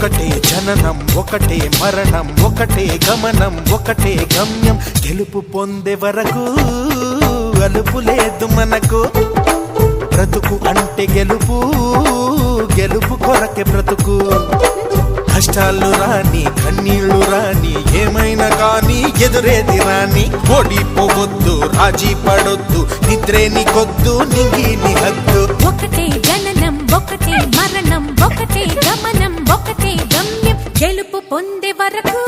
ఒకటే జననం ఒకటే మరణం ఒకటే గమనం ఒకటే గమ్యం గెలుపు పొందే వరకు అలుపు లేదు మనకు బ్రతుకు అంటే గెలుపు గెలుపు కొరకే బ్రతుకు కష్టాలు రాని కన్నీళ్లు రాని ఏమైనా కానీ ఎదురేది రాని ఓడిపోవద్దు రాజీ పడొద్దు నిద్రే నీకొద్దు నింగి నీ హద్దు ఒకటే జననం ఒకటే మరణం ఒకటే గమనం ఒకటే గమ్యం గెలుపు పొందే వరకు